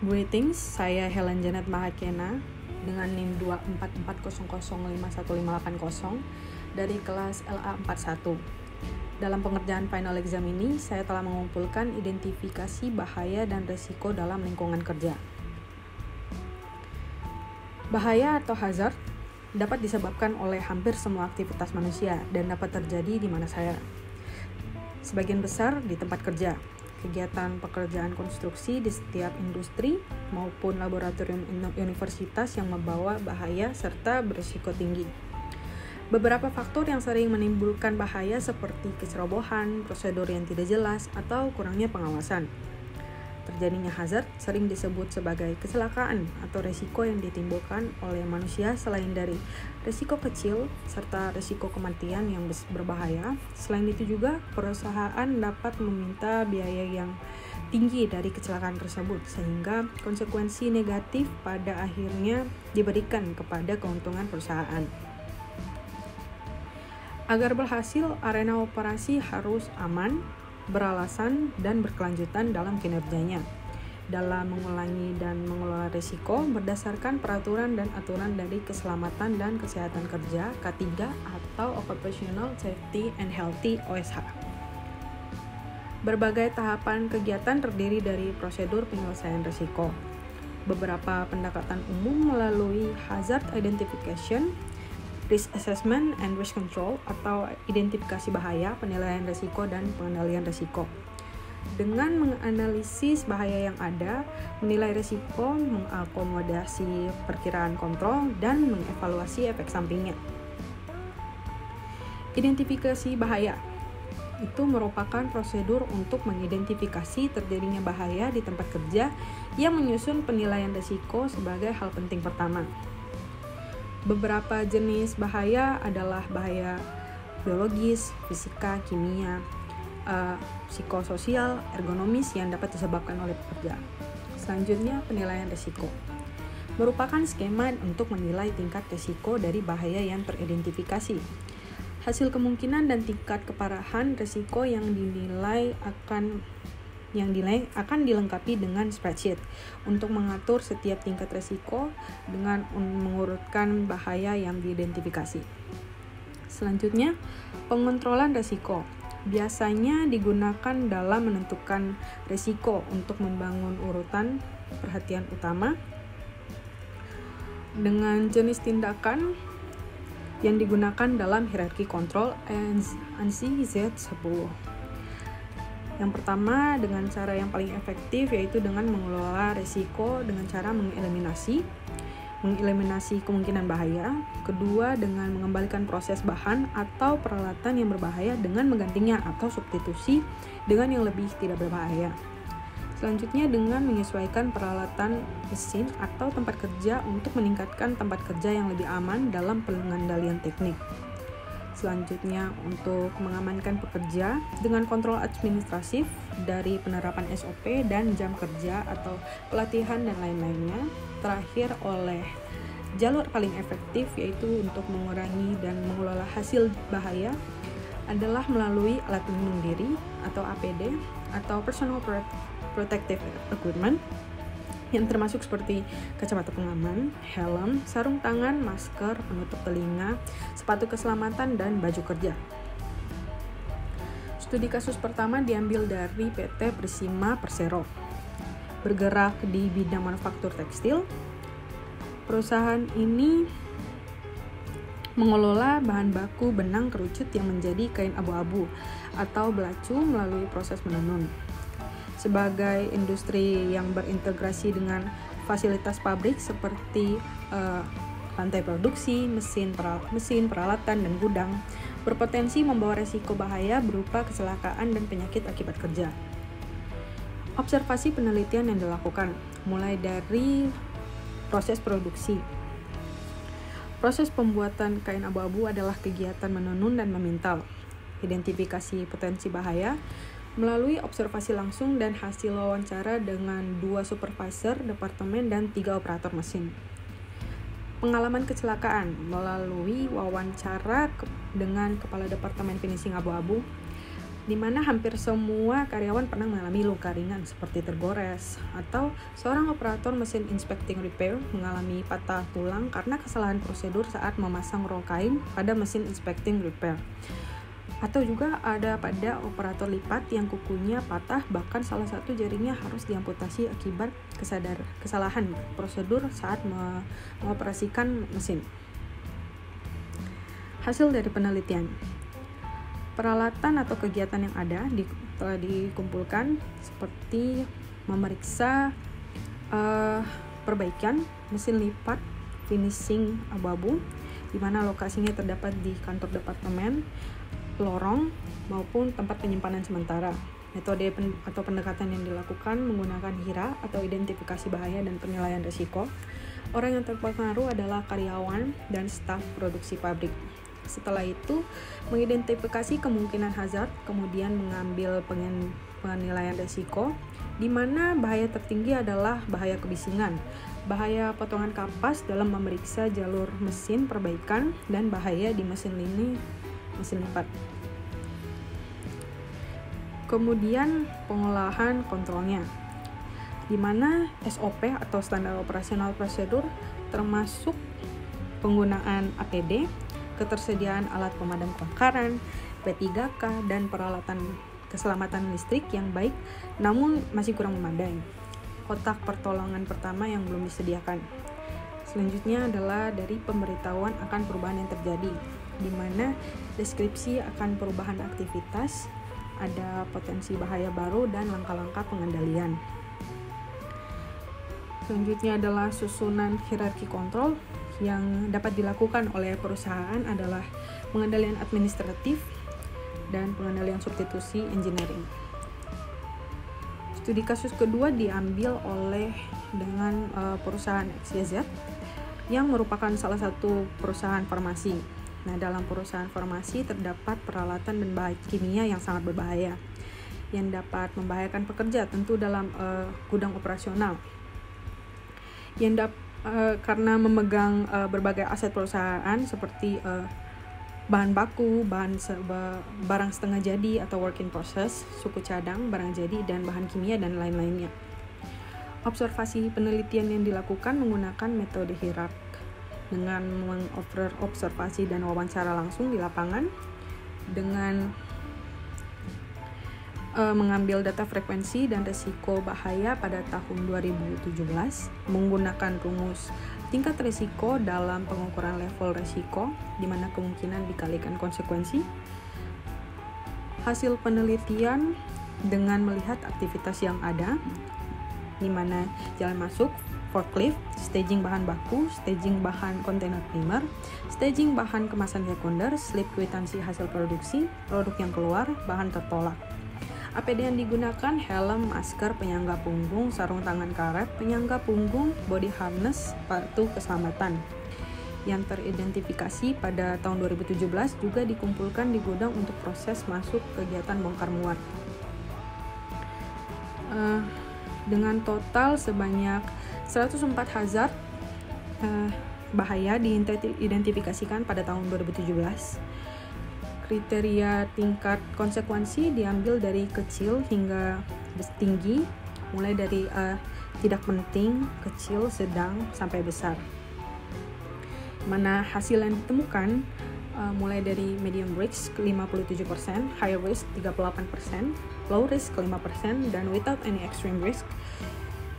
Greetings, saya Helen Janet Mahakena dengan NIM 24400515880 dari kelas LA41. Dalam pengerjaan final exam ini, saya telah mengumpulkan identifikasi bahaya dan risiko dalam lingkungan kerja. Bahaya atau hazard dapat disebabkan oleh hampir semua aktivitas manusia dan dapat terjadi di mana saja. Sebagian besar di tempat kerja. Kegiatan pekerjaan konstruksi di setiap industri maupun laboratorium universitas yang membawa bahaya serta berisiko tinggi. Beberapa faktor yang sering menimbulkan bahaya seperti kecerobohan, prosedur yang tidak jelas, atau kurangnya pengawasan. Terjadinya hazard sering disebut sebagai kecelakaan atau risiko yang ditimbulkan oleh manusia selain dari risiko kecil serta risiko kematian yang berbahaya. Selain itu juga perusahaan dapat meminta biaya yang tinggi dari kecelakaan tersebut sehingga konsekuensi negatif pada akhirnya diberikan kepada keuntungan perusahaan. Agar berhasil, arena operasi harus aman, beralasan, dan berkelanjutan dalam kinerjanya dalam mengulangi dan mengelola risiko berdasarkan peraturan dan aturan dari Keselamatan dan Kesehatan Kerja K3 atau Occupational Safety and Healthy OSH. Berbagai tahapan kegiatan terdiri dari prosedur penyelesaian risiko. Beberapa pendekatan umum melalui hazard identification, risk assessment and risk control atau identifikasi bahaya, penilaian risiko, dan pengendalian risiko. Dengan menganalisis bahaya yang ada, menilai risiko, mengakomodasi perkiraan kontrol, dan mengevaluasi efek sampingnya. Identifikasi bahaya itu merupakan prosedur untuk mengidentifikasi terjadinya bahaya di tempat kerja yang menyusun penilaian risiko sebagai hal penting pertama. Beberapa jenis bahaya adalah bahaya biologis, fisika, kimia, psikososial, ergonomis yang dapat disebabkan oleh pekerja. Selanjutnya, penilaian risiko merupakan skema untuk menilai tingkat risiko dari bahaya yang teridentifikasi. Hasil kemungkinan dan tingkat keparahan risiko yang dinilai akan dilengkapi dengan spreadsheet untuk mengatur setiap tingkat risiko dengan mengurutkan bahaya yang diidentifikasi. Selanjutnya, pengontrolan risiko biasanya digunakan dalam menentukan risiko untuk membangun urutan perhatian utama dengan jenis tindakan yang digunakan dalam hierarki kontrol ANSI Z10. Yang pertama, dengan cara yang paling efektif yaitu dengan mengelola risiko dengan cara mengeliminasi kemungkinan bahaya. Kedua, dengan mengembalikan proses bahan atau peralatan yang berbahaya dengan menggantinya atau substitusi dengan yang lebih tidak berbahaya. Selanjutnya, dengan menyesuaikan peralatan mesin atau tempat kerja untuk meningkatkan tempat kerja yang lebih aman dalam pengendalian teknik. Selanjutnya, untuk mengamankan pekerja dengan kontrol administratif dari penerapan SOP dan jam kerja atau pelatihan dan lain-lainnya. Terakhir, oleh jalur paling efektif yaitu untuk mengurangi dan mengelola hasil bahaya adalah melalui alat pelindung diri atau APD atau Personal Protective Equipment yang termasuk seperti kacamata pengaman, helm, sarung tangan, masker, penutup telinga, sepatu keselamatan, dan baju kerja. Studi kasus pertama diambil dari PT Persima Persero, bergerak di bidang manufaktur tekstil. Perusahaan ini mengelola bahan baku benang kerucut yang menjadi kain abu-abu atau belacu melalui proses menenun. Sebagai industri yang berintegrasi dengan fasilitas pabrik seperti lantai produksi, mesin peralatan, dan gudang, berpotensi membawa risiko bahaya berupa kecelakaan dan penyakit akibat kerja. Observasi penelitian yang dilakukan, mulai dari proses produksi. Proses pembuatan kain abu-abu adalah kegiatan menenun dan memintal. Identifikasi potensi bahaya melalui observasi langsung dan hasil wawancara dengan 2 supervisor departemen dan 3 operator mesin. Pengalaman kecelakaan melalui wawancara dengan kepala departemen finishing abu-abu, di mana hampir semua karyawan pernah mengalami luka ringan seperti tergores, atau seorang operator mesin inspecting repair mengalami patah tulang karena kesalahan prosedur saat memasang rol kain pada mesin inspecting repair. Atau juga ada pada operator lipat yang kukunya patah, bahkan salah satu jarinya harus diamputasi akibat kesalahan prosedur saat mengoperasikan mesin. Hasil dari penelitian. Peralatan atau kegiatan yang ada telah dikumpulkan seperti memeriksa perbaikan mesin lipat finishing abu-abu, di mana lokasinya terdapat di kantor departemen, lorong, maupun tempat penyimpanan sementara. Metode atau pendekatan yang dilakukan menggunakan HIRA atau identifikasi bahaya dan penilaian risiko. Orang yang terpengaruh adalah karyawan dan staf produksi pabrik. Setelah itu, mengidentifikasi kemungkinan hazard, kemudian mengambil penilaian risiko, di mana bahaya tertinggi adalah bahaya kebisingan, bahaya potongan kapas dalam memeriksa jalur mesin perbaikan, dan bahaya di mesin lipat. Kemudian pengolahan kontrolnya, di mana SOP atau standar operasional prosedur termasuk penggunaan APD, ketersediaan alat pemadam kebakaran, P3K, dan peralatan keselamatan listrik yang baik namun masih kurang memadai. Kotak pertolongan pertama yang belum disediakan. Selanjutnya adalah dari pemberitahuan akan perubahan yang terjadi, di mana deskripsi akan perubahan aktivitas, ada potensi bahaya baru, dan langkah-langkah pengendalian. Selanjutnya adalah susunan hierarki kontrol. Yang dapat dilakukan oleh perusahaan adalah pengendalian administratif dan pengendalian substitusi engineering. Studi kasus kedua diambil dengan perusahaan XYZ yang merupakan salah satu perusahaan farmasi. Nah, dalam perusahaan farmasi terdapat peralatan dan bahan kimia yang sangat berbahaya yang dapat membahayakan pekerja, tentu dalam gudang operasional. Karena memegang berbagai aset perusahaan seperti bahan baku, barang setengah jadi atau work in process, suku cadang, barang jadi, dan bahan kimia dan lain-lainnya. Observasi penelitian yang dilakukan menggunakan metode HIRAK dengan mengobservasi dan wawancara langsung di lapangan dengan mengambil data frekuensi dan risiko bahaya pada tahun 2017 menggunakan rumus tingkat risiko dalam pengukuran level risiko, di mana kemungkinan dikalikan konsekuensi. Hasil penelitian dengan melihat aktivitas yang ada, di mana jalan masuk, forklift, staging bahan baku, staging bahan kontainer primer, staging bahan kemasan sekunder, slip kwitansi hasil produksi, produk yang keluar, bahan tertolak. APD yang digunakan helm, masker, penyangga punggung, sarung tangan karet, penyangga punggung, body harness, sepatu keselamatan. Yang teridentifikasi pada tahun 2017 juga dikumpulkan di gudang untuk proses masuk kegiatan bongkar muat. Dengan total sebanyak 104 hazard bahaya diidentifikasikan pada tahun 2017. Kriteria tingkat konsekuensi diambil dari kecil hingga tinggi, mulai dari tidak penting, kecil, sedang, sampai besar. Mana hasil yang ditemukan mulai dari medium risk 57%, high risk 38%, low risk 5%, dan without any extreme risk.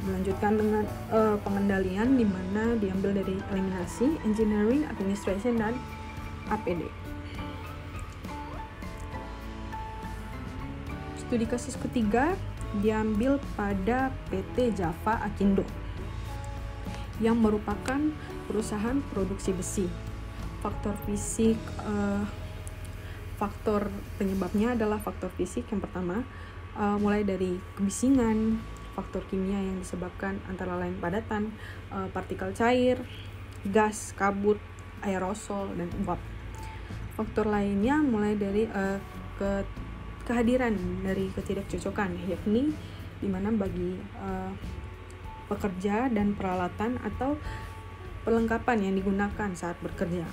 Melanjutkan dengan pengendalian, di mana diambil dari eliminasi, engineering, administration, dan APD. Studi kasus ketiga diambil pada PT Java Akindo yang merupakan perusahaan produksi besi. Faktor penyebabnya adalah faktor fisik. Yang pertama, mulai dari kebisingan, faktor kimia yang disebabkan antara lain padatan, partikel cair, gas, kabut, aerosol, dan uap. Faktor lainnya mulai dari kehadiran dari ketidakcocokan, yakni di mana bagi pekerja dan peralatan atau perlengkapan yang digunakan saat bekerja.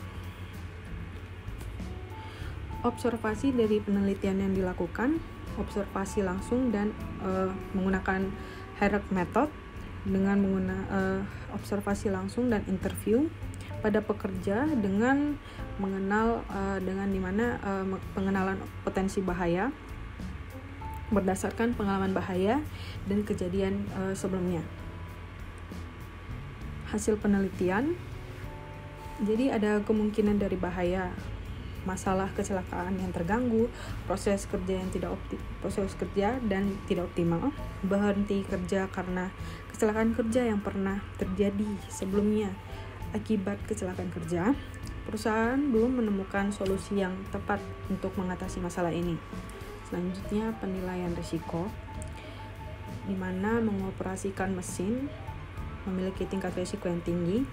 Observasi dari penelitian yang dilakukan, observasi langsung dan menggunakan hierarch method dengan observasi langsung dan interview pada pekerja dengan mengenal pengenalan potensi bahaya berdasarkan pengalaman bahaya dan kejadian sebelumnya. Hasil penelitian, jadi ada kemungkinan dari bahaya, masalah kecelakaan yang terganggu, proses kerja dan tidak optimal, berhenti kerja karena kecelakaan kerja yang pernah terjadi sebelumnya akibat kecelakaan kerja. Perusahaan belum menemukan solusi yang tepat untuk mengatasi masalah ini. Selanjutnya, penilaian risiko, di mana mengoperasikan mesin memiliki tingkat risiko yang tinggi.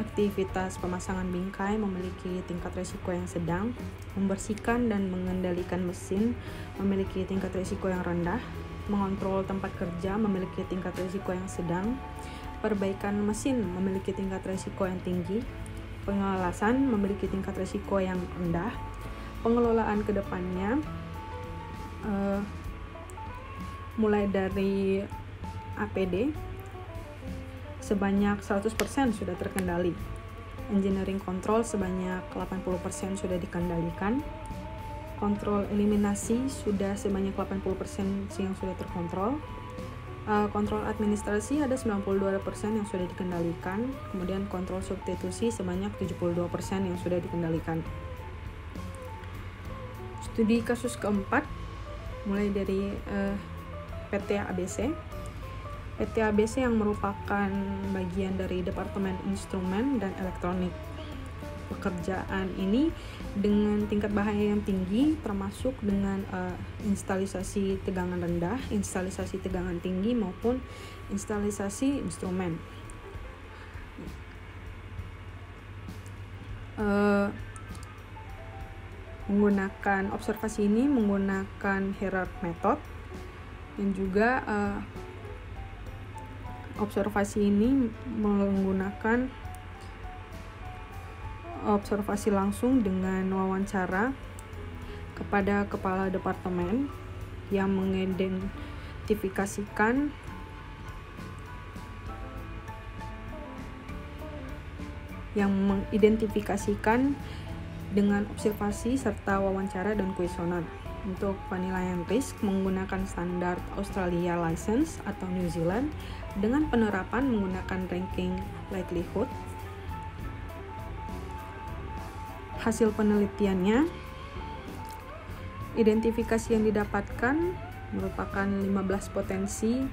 Aktivitas pemasangan bingkai memiliki tingkat risiko yang sedang. Membersihkan dan mengendalikan mesin memiliki tingkat risiko yang rendah. Mengontrol tempat kerja memiliki tingkat risiko yang sedang. Perbaikan mesin memiliki tingkat risiko yang tinggi. Pengawasan memiliki tingkat risiko yang rendah. Pengelolaan ke depannya mulai dari APD sebanyak 100% sudah terkendali. Engineering control sebanyak 80% sudah dikendalikan. Kontrol eliminasi sudah sebanyak 80% yang sudah terkontrol. Kontrol administrasi ada 92% yang sudah dikendalikan. Kemudian kontrol substitusi sebanyak 72% yang sudah dikendalikan. Studi kasus keempat mulai dari PT ABC. PT ABC yang merupakan bagian dari Departemen Instrumen dan Elektronik. Pekerjaan ini dengan tingkat bahaya yang tinggi, termasuk dengan instalisasi tegangan rendah, instalisasi tegangan tinggi maupun instalisasi instrumen. Menggunakan observasi ini menggunakan hierarch method dan juga observasi ini menggunakan observasi langsung dengan wawancara kepada kepala departemen yang mengidentifikasikan dengan observasi serta wawancara dan kuesioner. Untuk penilaian risk menggunakan standar Australia License atau New Zealand dengan penerapan menggunakan ranking likelihood. Hasil penelitiannya, identifikasi yang didapatkan merupakan 15 potensi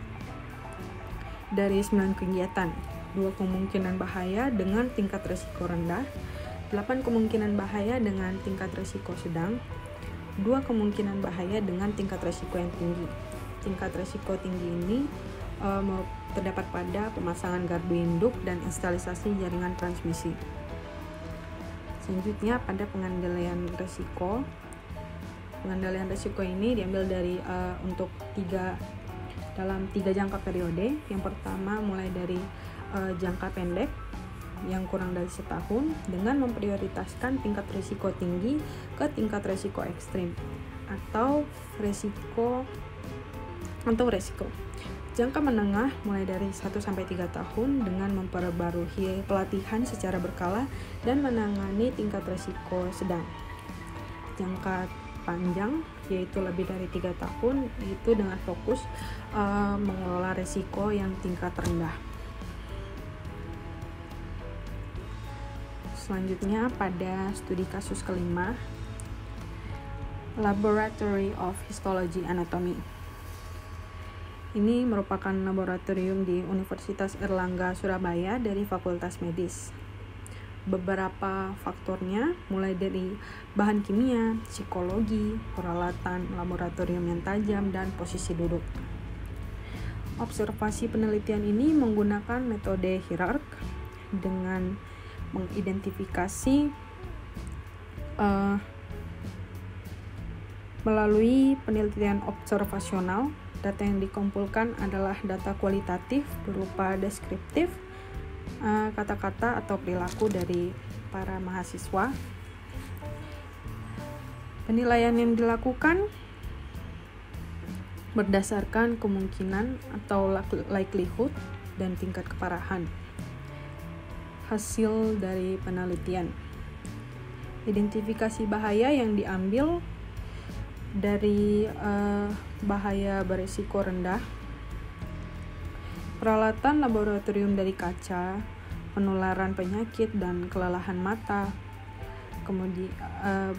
dari 9 kegiatan, 2 kemungkinan bahaya dengan tingkat risiko rendah, 8 kemungkinan bahaya dengan tingkat risiko sedang, 2 kemungkinan bahaya dengan tingkat risiko yang tinggi. Tingkat risiko tinggi ini terdapat pada pemasangan gardu induk dan instalisasi jaringan transmisi. Selanjutnya pada pengendalian risiko. Pengendalian risiko ini diambil dari dalam tiga jangka periode. Yang pertama mulai dari jangka pendek yang kurang dari setahun dengan memprioritaskan tingkat risiko tinggi ke tingkat risiko ekstrim atau risiko. Jangka menengah mulai dari 1-3 tahun dengan memperbarui pelatihan secara berkala dan menangani tingkat risiko sedang. Jangka panjang yaitu lebih dari 3 tahun itu dengan fokus mengelola risiko yang tingkat rendah. Selanjutnya pada studi kasus kelima, Laboratory of Histology Anatomy. Ini merupakan laboratorium di Universitas Airlangga Surabaya dari Fakultas Medis. Beberapa faktornya mulai dari bahan kimia, psikologi, peralatan laboratorium yang tajam, dan posisi duduk. Observasi penelitian ini menggunakan metode hierarch dengan mengidentifikasi melalui penelitian observasional. Data yang dikumpulkan adalah data kualitatif berupa deskriptif, kata-kata atau perilaku dari para mahasiswa. Penilaian yang dilakukan berdasarkan kemungkinan atau likelihood dan tingkat keparahan. Hasil dari penelitian. Identifikasi bahaya yang diambil dari bahaya berisiko rendah. Peralatan laboratorium dari kaca, penularan penyakit dan kelelahan mata. Kemudian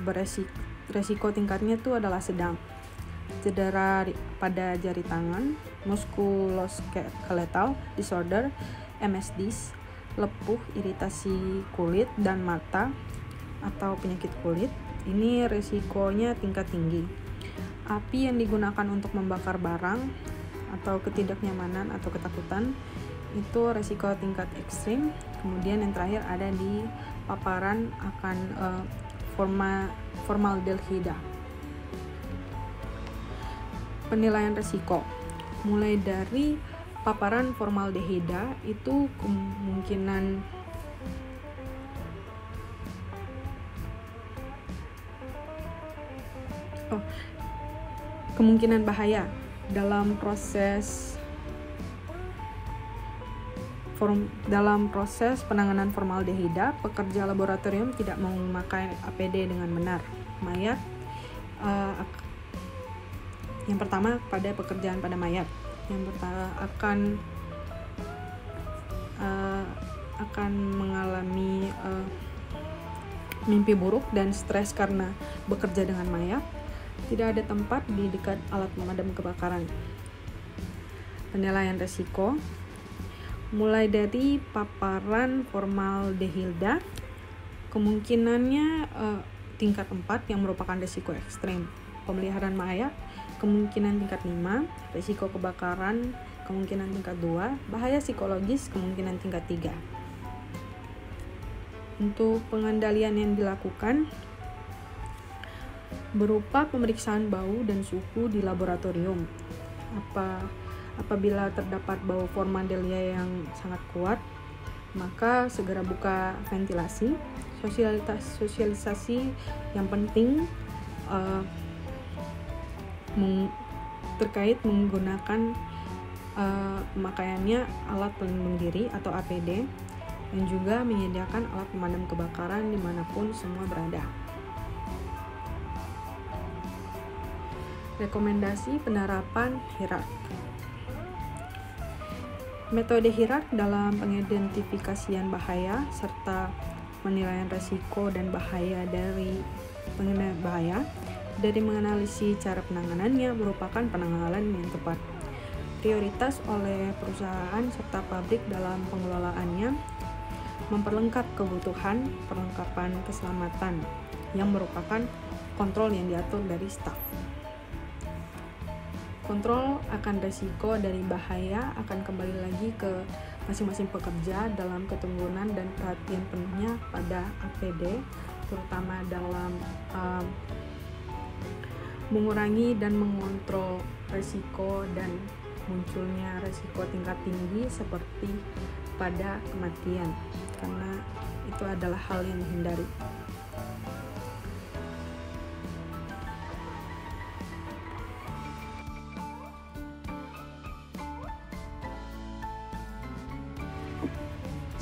beresiko tingkatnya itu adalah sedang. Cedera pada jari tangan, musculoskeletal disorder, MSDs, lepuh, iritasi kulit dan mata atau penyakit kulit. Ini risikonya tingkat tinggi. Api yang digunakan untuk membakar barang atau ketidaknyamanan atau ketakutan, itu risiko tingkat ekstrim. Kemudian yang terakhir ada di paparan akan formaldehida. Penilaian risiko mulai dari paparan formaldehida itu kemungkinan bahaya dalam proses penanganan formaldehida. Pekerja laboratorium tidak memakai APD dengan benar. Mayat yang pertama pada pekerjaan pada mayat yang akan mengalami mimpi buruk dan stres karena bekerja dengan mayat. Tidak ada tempat di dekat alat pemadam kebakaran. Penilaian risiko mulai dari paparan formaldehida, kemungkinannya tingkat 4 yang merupakan risiko ekstrim. Pemeliharaan mayat kemungkinan tingkat 5, risiko kebakaran kemungkinan tingkat 2, bahaya psikologis kemungkinan tingkat 3. Untuk pengendalian yang dilakukan berupa pemeriksaan bau dan suhu di laboratorium. Apabila terdapat bau formaldehyda yang sangat kuat, maka segera buka ventilasi. Sosialisasi yang penting terkait menggunakan pemakaiannya alat pelindung diri atau APD, dan juga menyediakan alat pemadam kebakaran dimanapun semua berada. Rekomendasi penerapan HIRARC. Metode HIRARC dalam pengidentifikasian bahaya serta penilaian risiko dan bahaya dari penilaian bahaya dari menganalisis cara penanganannya merupakan penanganan yang tepat. Prioritas oleh perusahaan serta pabrik dalam pengelolaannya memperlengkap kebutuhan perlengkapan keselamatan yang merupakan kontrol yang diatur dari staf. Kontrol akan risiko dari bahaya akan kembali lagi ke masing-masing pekerja dalam keteguhan dan perhatian penuhnya pada APD, terutama dalam mengurangi dan mengontrol risiko dan munculnya risiko tingkat tinggi seperti pada kematian, karena itu adalah hal yang dihindari.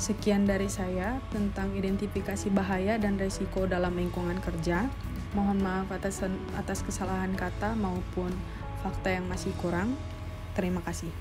Sekian dari saya tentang identifikasi bahaya dan risiko dalam lingkungan kerja. Mohon maaf atas kesalahan kata maupun fakta yang masih kurang. Terima kasih.